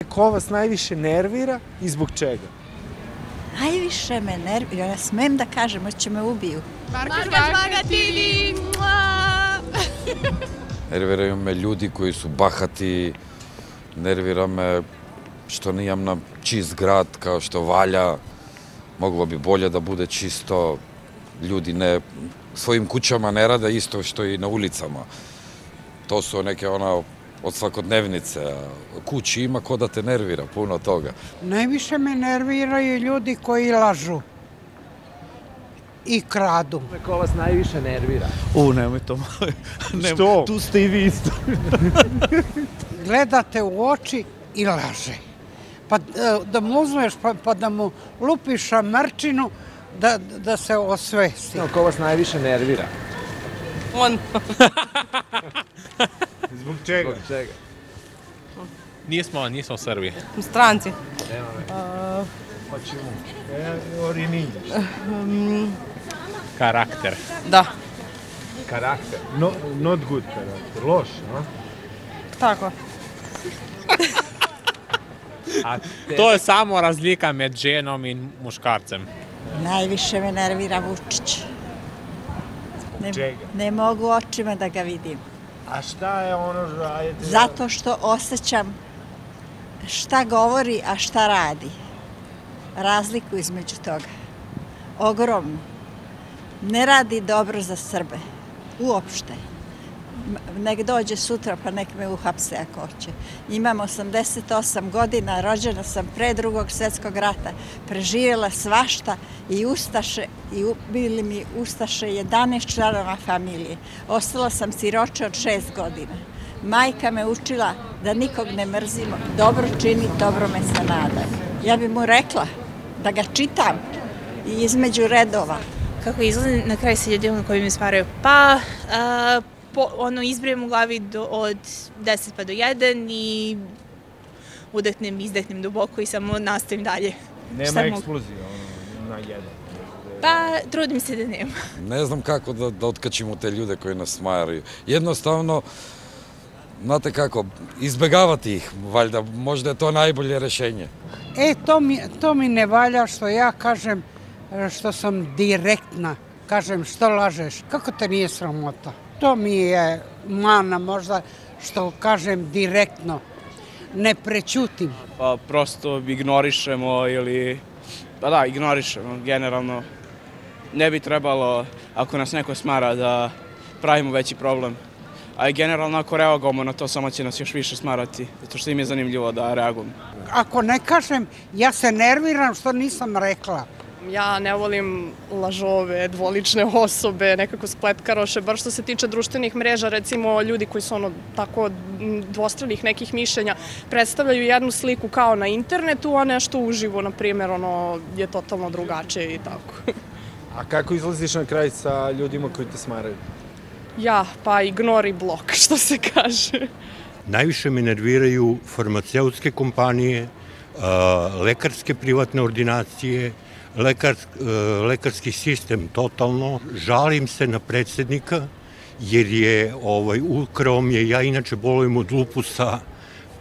Ko vas najviše nervira i zbog čega? Najviše me nervira, ja smem da kažem, hoće me ubiju. Marko Žvagatelji! Nerviraju me ljudi koji su bahati, nervira me što nijem na čist grad kao što valja, moglo bi bolje da bude čisto, ljudi ne svojim kućama ne rade isto što i na ulicama. To su neke od svakodnevnice, kući ima ko da te nervira, puno toga. Najviše me nerviraju ljudi koji lažu i kradu. Ko vas najviše nervira? Nemoj to. Što? Tu ste i vi isto. Gledate u oči i laže. Pa da mu uzmeš pa da mu lupiš šamarčinu da se osvesti. Ko vas najviše nervira? On. Zbog čega? Nismo u Srbiji. Stranci. Pa ćemo. Orini. Karakter. Da. Karakter. Not good karakter. Loš, a? Tako. To je samo razlika med ženom i muškarcem. Najviše me nervira Vučić. Čega? Ne mogu očima da ga vidim. A šta je ono što... Zato što osjećam šta govori, a šta radi. Razliku između toga. Ogromno. Ne radi dobro za Srbe. Uopšte. Nek dođe sutra pa nek me uhapse ako hoće. Imam 88 godina, rođena sam pre Drugog svjetskog rata, preživjela svašta i ustaše, i ubili mi ustaše 11 članova familije. Ostala sam siroče od 6 godina. Majka me učila da nikog ne mrzimo, dobro čini, dobro me se nadam. Ja bi mu rekla da ga čitam i između redova. Kako izgleda na kraju sa ljudima koji mi stvaraju? Pa, izbrijem u glavi od 10 pa do 1 i udahnem, izdahnem duboko i samo nastavim dalje. Nema eksplozija na 1? Pa, trudim se da nema. Ne znam kako da otkačimo te ljude koji nas smaraju. Jednostavno, znate kako, izbegavati ih, valjda, možda je to najbolje rešenje. To mi ne valja što ja kažem, što sam direktna, kažem što lažeš, kako te nije sramota? To mi je mana možda što kažem direktno, ne prećutim. Pa prosto ignorišemo ili, pa da, ignorišemo generalno. Ne bi trebalo, ako nas neko smara, da pravimo veći problem. A i generalno ako reagujemo na to, samo će nas još više smarati, zato što im je zanimljivo da reagujemo. Ako ne kažem, ja se nerviram što nisam rekla. Ja ne volim lažove, dvolične osobe, nekako spletkaroše, bar što se tiče društvenih mreža, recimo ljudi koji su tako dvostranih nekih mišljenja, predstavljaju jednu sliku kao na internetu, a nešto uživo, na primjer, je totalno drugačije i tako. A kako izlaziš na kraj sa ljudima koji te smaraju? Ja, pa ignori blok, što se kaže. Najviše me nerviraju farmaceutske kompanije, lekarske privatne ordinacije, lekarski sistem totalno. Žalim se na predsjednika jer je ukrao mi je, ja inače bolujem od lupusa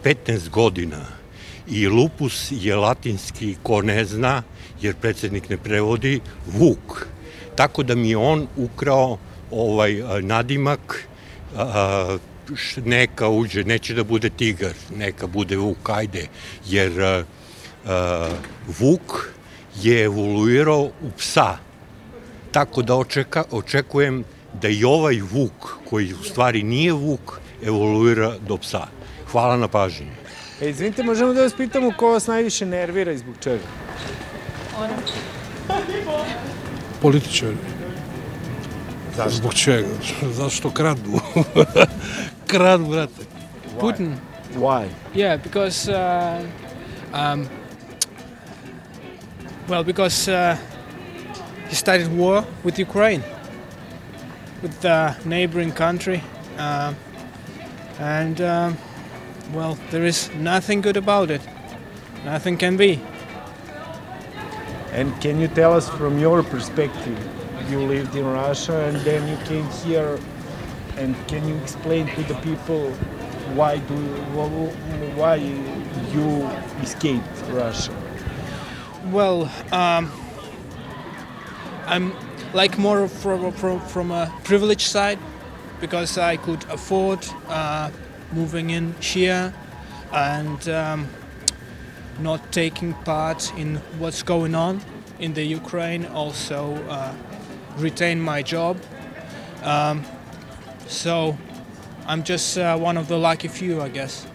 15 godina i lupus je latinski, ko ne zna, jer predsjednik ne prevodi, vuk. Tako da mi je on ukrao nadimak, neka uđe, neće da bude tigar, neka bude vuk, ajde, jer vuk je evoluirao u psa. Tako da očekujem da i ovaj vuk, koji u stvari nije vuk, evoluira do psa. Hvala na pažnji. Izvinite, možemo da vas pitamo ko vas najviše nervira i zbog čega? Političari. Zašto? Zbog čega? Zašto kradu? Kradu, brate. Putin. Why? Yeah, because he started war with Ukraine, with the neighboring country, and there is nothing good about it. Nothing can be. And can you tell us from your perspective? You lived in Russia and then you came here, and can you explain to the people why you escaped Russia? Well, I'm like more from a privileged side because I could afford moving in here and not taking part in what's going on in the Ukraine. Also retain my job. So I'm just one of the lucky few, I guess.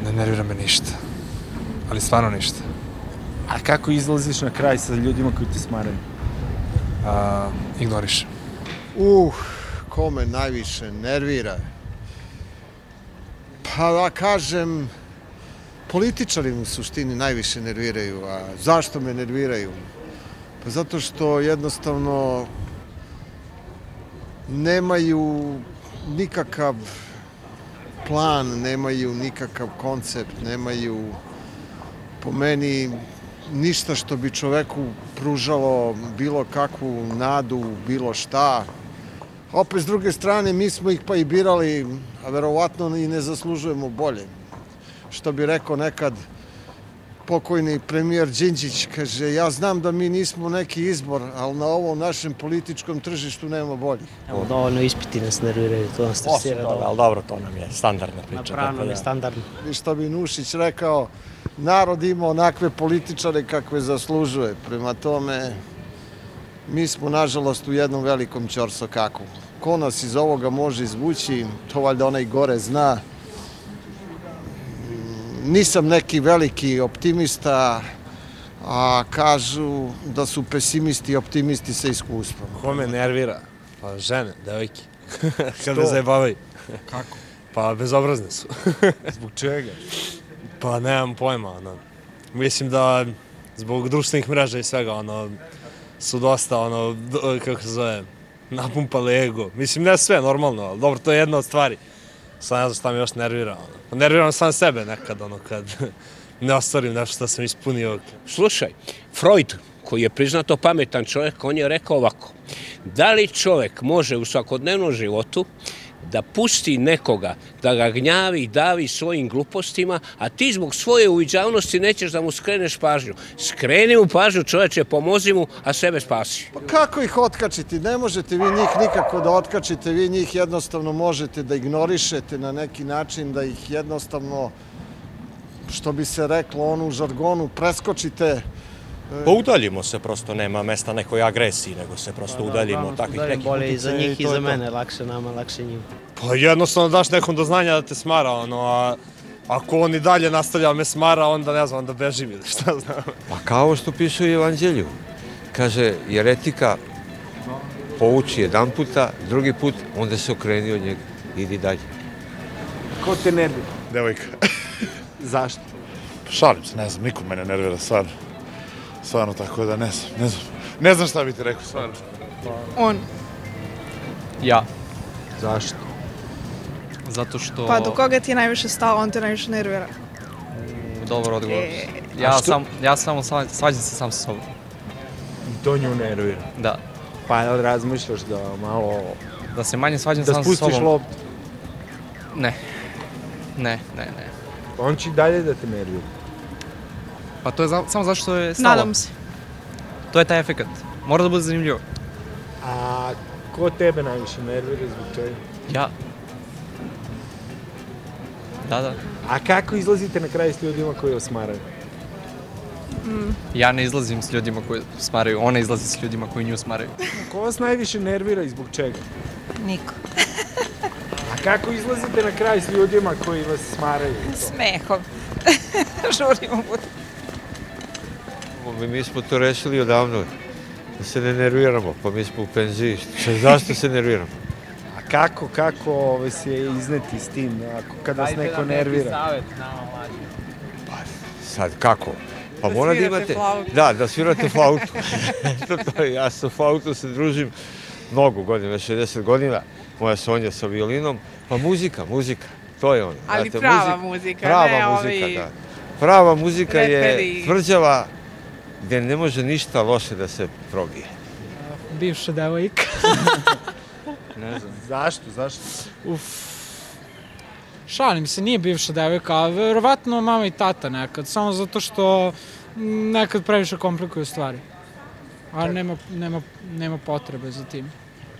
Ne nervira me ništa, ali stvarno ništa. A kako izlaziš na kraj sa ljudima koji te smaraju? Ignorišem. Ko me najviše nervira? Pa da kažem, političari u suštini najviše nerviraju. A zašto me nerviraju? Pa zato što jednostavno nemaju nikakav plan, nemaju nikakav koncept, nemaju po meni ništa što bi čoveku pružalo bilo kakvu nadu, bilo šta. Opet s druge strane mi smo ih pa i birali, a verovatno i ne zaslužujemo bolje. Što bi rekao nekad pokojni premijer Đinđić, kaže, ja znam da mi nismo neki izbor, ali na ovom našem političkom tržištu nema boljih. Evo, dovoljno ispiti nas nerviraju, to nas stresira. Ali dobro, to nam je standardna priča. Napravno je standardno. I što bi Nušić rekao, narod ima onakve političare kakve zaslužuje. Prema tome, mi smo nažalost u jednom velikom ćorsokaku. Ko nas iz ovoga može izvući, to valjda onaj gore zna. Nisam neki veliki optimista, a kažu da su pesimisti i optimisti sa iskustvom. Ko me nervira? Pa žene, devojke. Kad me zajebavaju. Kako? Pa bezobrazne su. Zbog čega? Pa nemam pojma, mislim da zbog društvenih mreža i svega, su dosta, kako se zove, napumpali ego. Mislim, ne sve, normalno, ali dobro, to je jedna od stvari. Sad ne znam šta me još nervira. Nerviram sam sebe nekad, kad ne ostvarim nešto što sam ispunio. Slušaj, Freud, koji je priznato pametan čovjek, on je rekao ovako. Da li čovjek može u svakodnevnom životu da pusti nekoga, da ga gnjavi, davi svojim glupostima, a ti zbog svoje uviđavnosti nećeš da mu skreneš pažnju. Skreni mu pažnju, čoveče, pomozi mu, a sebe spasi. Pa kako ih otkačiti? Ne možete vi njih nikako da otkačite, vi njih jednostavno možete da ignorišete na neki način, da ih jednostavno, što bi se reklo u žargonu, preskočite. Pa udaljimo se, prosto nema mesta nekoj agresiji, nego se prosto udaljimo od takvih nekih. Bolje i za njih i za mene, lakše nama, lakše njima. Pa jednostavno daš nekom do znanja da te smara, a ako on i dalje nastavlja me smara, onda ne znam, onda bežim ili šta znam. Pa kao što piše u Evanđelju, kaže, jeretika pouči jedan puta, drugi put, onda se okreni od njega, idi dalje. Ko te nervira? Devojka. Zašto? Šalim se, ne znam, niko mene nervira, stvarno. Stvarno, tako da ne znam šta bi ti rekao, stvarno. On. Ja. Zašto? Zato što... Pa do koga ti je najviše stalo, on te najviše nervira? Dobar odgovor. Ja samo svađam se sam sa sobom. To nju nervira? Da. Pa razmišljaš da malo... Da se manje svađam sam sa sobom. Da spustiš loptu? Ne. On će i dalje da te nervira? Pa to je samo zato što je stalo. Nadam se. To je taj efekat. Mora da bude zanimljivo. A ko tebe najviše nervira, zbog čega? Ja. Da. A kako izlazite na kraj s ljudima koji vas smaraju? Ja ne izlazim s ljudima koji smaraju, ona izlazi s ljudima koji nju smaraju. Ko vas najviše nervira i zbog čega? Niko. A kako izlazite na kraj s ljudima koji vas smaraju? Smehom. Žurimo budu. Mi smo to rešili odavno, da se ne nerviramo, pa mi smo u penziji. Zašto se nerviramo? A kako se izneti s tim, kada vas neko nervira? Pa sad kako? Pa mora da imate... Da svirate flautu. Ja sa flautom se družim mnogo godina, 60 godina. Moja Sonja sa violinom. Pa muzika, to je ono. Ali prava muzika, ne ovi... Prava muzika je tvrđava gdje ne može ništa loše da se probije. Bivša devojka. Ne znam. Zašto? Šalim se, nije bivša devojka, verovatno mama i tata nekad, samo zato što nekad previše komplikuju stvari. A nema potrebe za tim.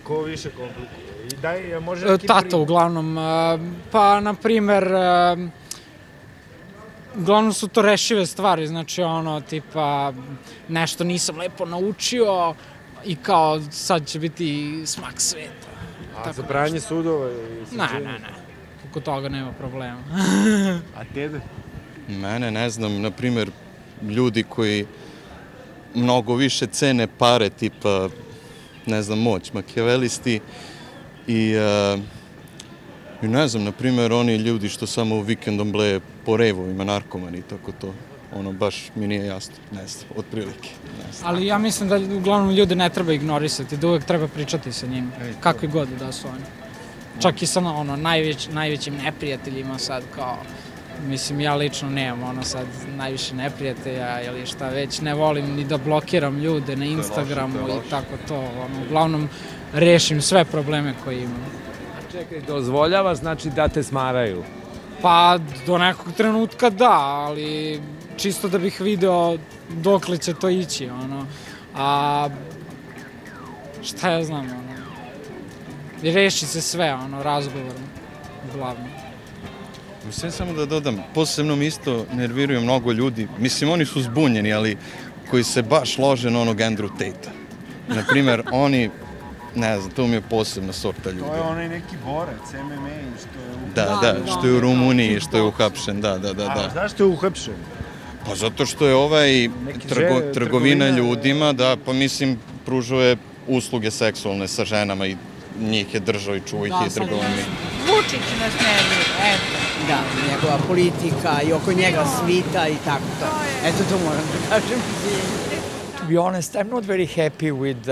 Ko više komplikuje? I daj, može neki Tata uglavnom, pa na primer, uglavnom su to rešive stvari, znači ono, tipa, nešto nisam lepo naučio i kao sad će biti smak sveta. A za branje sudova? Ne. Oko toga nema problema. A tebe? Mene, ne znam, na primjer, ljudi koji mnogo više cene pare, tipa, ne znam, moć, makijavelisti i ne znam, na primjer, oni ljudi što samo vikendom bleje po revovima, narkomani i tako to. Ono, baš mi nije jasno, ne znam, otprilike. Ali ja mislim da uglavnom ljude ne treba ignorisati, da uvek treba pričati sa njima, kakvi god da su oni. Čak i sa najvećim neprijateljima sad kao, mislim, ja lično nemam sad najviše neprijatelja ili šta već, ne volim ni da blokiram ljude na Instagramu i tako to, uglavnom rešim sve probleme koje imam. A čekaj, dozvoljavaš, znači da te smaraju? Pa do nekog trenutka da, ali čisto da bih video dokle će to ići, a šta ja znam, reši se sve, razgovorom, uglavnom. Sve samo da dodam, posebno mi isto nerviraju mnogo ljudi, mislim oni su zbunjeni, ali koji se baš lože na onog Andrew Tate-a. Naprimer, oni, ne znam, to mi je posebna sorta ljudi. To je onaj neki borac, MMA, što je u... Da, što je u Rumuniji, što je uhapšen, da. A zašto je uhapšen? Pa zato što je trgovina ljudima, da, pa mislim, pružao je usluge seksualne sa ženama i njih je držao i čuo ih i trgovao mi. Vučić nas nervira, da, njegova politika i oko njega svita i tako to. Eto to moram da kažem. To be honest, I'm not very happy with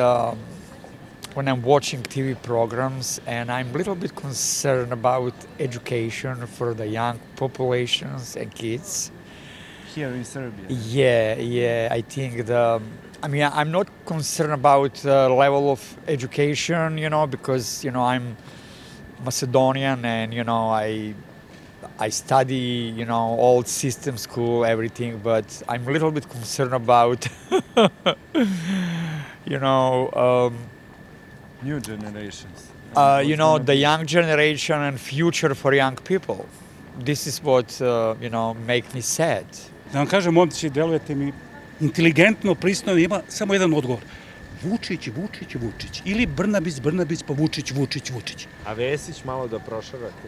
when I'm watching TV programs, and I'm a little bit concerned about education for the young populations and kids. Here in Serbia? Yeah, I think I'm not concerned about the level of education, because, I'm Macedonian and, I study, old system school, everything, but I'm a little bit concerned about, new generations. The young generation and future for young people. This is what, make me sad. Da vam kažem, momci, delujete mi inteligentno, pristojno, ima samo jedan odgovor. Vučić. Ili Brnabić, pa Vučić. A Vesić malo da prošarate?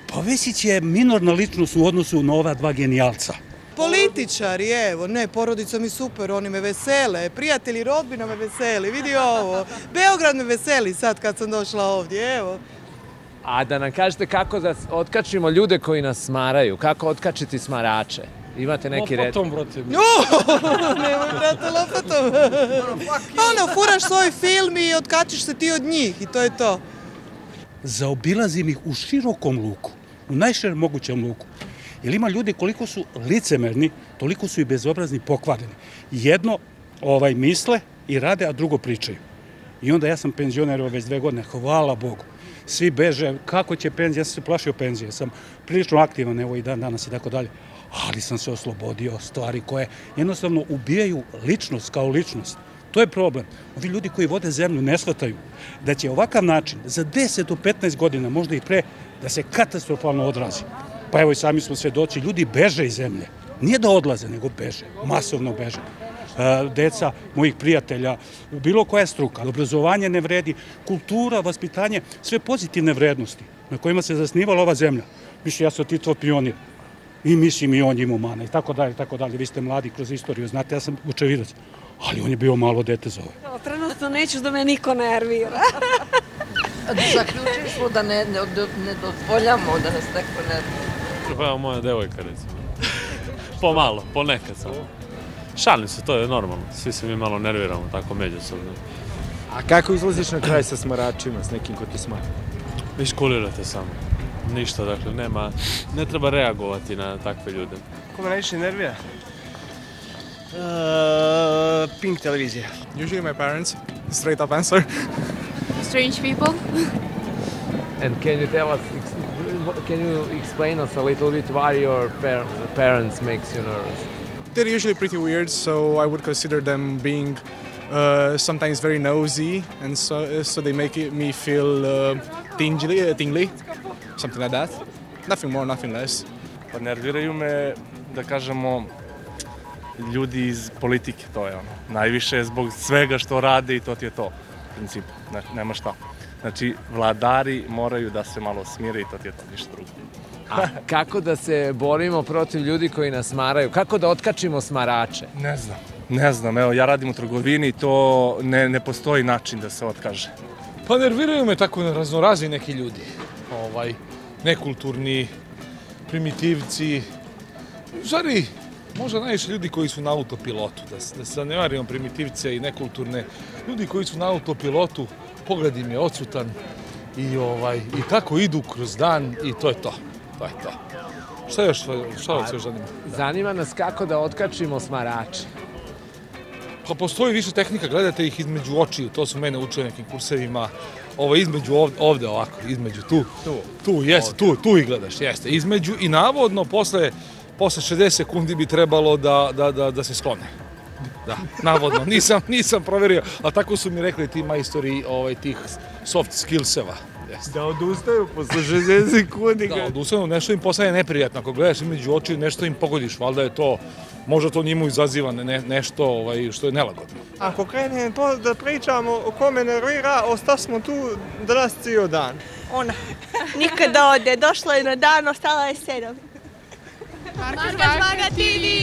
Pa Vesić je minorna ličnost u odnosu na ova dva genijalca. Političari, evo, ne, porodica mi super, oni me vesele, prijatelji, rodbina me veseli, vidi ovo. Beograd me veseli sad kad sam došla ovdje, evo. A da nam kažete kako da otkačimo ljude koji nas smaraju, kako otkačiti smarače? Imate neki red? Lopatom, brate. Nemoj, brate, lopatom. Furaš svoj film i otkačiš se ti od njih i to je to. Zaobilazim ih u širokom luku, u najširem mogućem luku. Jer ima ljudi koliko su licemerni, toliko su i bezobrazni, pokvareni. Jedno misle i rade, a drugo pričaju. I onda ja sam penzioner već 2 godine, hvala Bogu. Svi beže, kako će penzija, ja sam se plašio penzije, sam prilično aktivan, evo i danas i tako dalje. Ali sam se oslobodio stvari koje jednostavno ubijaju ličnost kao ličnost. To je problem. Ovi ljudi koji vode zemlju ne shvataju da će ovakav način za 10 do 15 godina, možda i pre, da se katastrofalno odrazi. Pa evo i sami smo svedoci, ljudi beže iz zemlje. Nije da odlaze, nego beže, masovno beže. Deca mojih prijatelja, bilo koja struka, obrazovanje ne vredi, kultura, vaspitanje, sve pozitivne vrednosti na kojima se zasnivala ova zemlja. Mislim, ja sam Titov pionir. I mislim i on imao mana i tako dalje. Vi ste mladi kroz istoriju, znate, ja sam očevidac. Ali on je bio malo dete za ove. Trenutno neću da me niko nervira. Zaključili smo da ne dozvoljamo da nas neko nervira. Pa evo moja devojka, recimo. Pomalo, ponekad samo. Šalim se, to je normalno. Svi se mi malo nerviramo, tako međusobno. A kako izlaziš na kraj sa smaračima, s nekim ko ti smara? Iškulirate samo. Ništa, dakle, ne treba reagovati na takve ljude. Ko me najviše nervira? Pink televizija. Usually my parents. Straight up answer. Strange people. And can you tell us can you explain us a little bit why your parents makes you nervous? They're usually pretty weird, so I would consider them being sometimes very nosy, and so they make me feel tingly, something like that. Nothing more, nothing less. Pa nerviraju me, da kažemo, ljudi iz politike, to je ono. Najviše zbog svega što rade i to ti je to, u principu, nema šta. Znači, vladari moraju da se malo smire i to ti je to, ništa drugo. A kako da se borimo protiv ljudi koji nas smaraju? Kako da otkačimo smarače? Ne znam, evo, ja radim u trgovini i to ne postoji način da se otkaže. Pa nerviraju me tako raznorazni neki ljudi. Nekulturni, primitivci. U stvari, možda najviše ljudi koji su na autopilotu. Da se ne varimo primitivce i nekulturne. Ljudi koji su na autopilotu, pogled im je odsutan i tako idu kroz dan i to je to. To je to. Šta vas još zanima? Zanima nas kako da otkačimo smarače. Pa postoji više tehnika, gledate ih između očiju, to su mene učili nekim kursevima. Između ovde ovako, između tu ih gledaš, jeste. Između i navodno posle 60 sekundi bi trebalo da se sklone. Da, navodno, nisam proverio, ali tako su mi rekli ti majstori tih soft skillseva. Da odustaju posle 60 sekundi. Da, odustaju, nešto im postane neprijatno. Ako gledaš između očiju, nešto im pogodiš, valjda je to, možda to njemu izaziva nešto što je nelagodno. Ako krenem da pričamo o kome nervira, ostasmo tu danas cijel dan. Ona, nikada ode, došla je na dan, ostala je 7. Marka Švaga TV!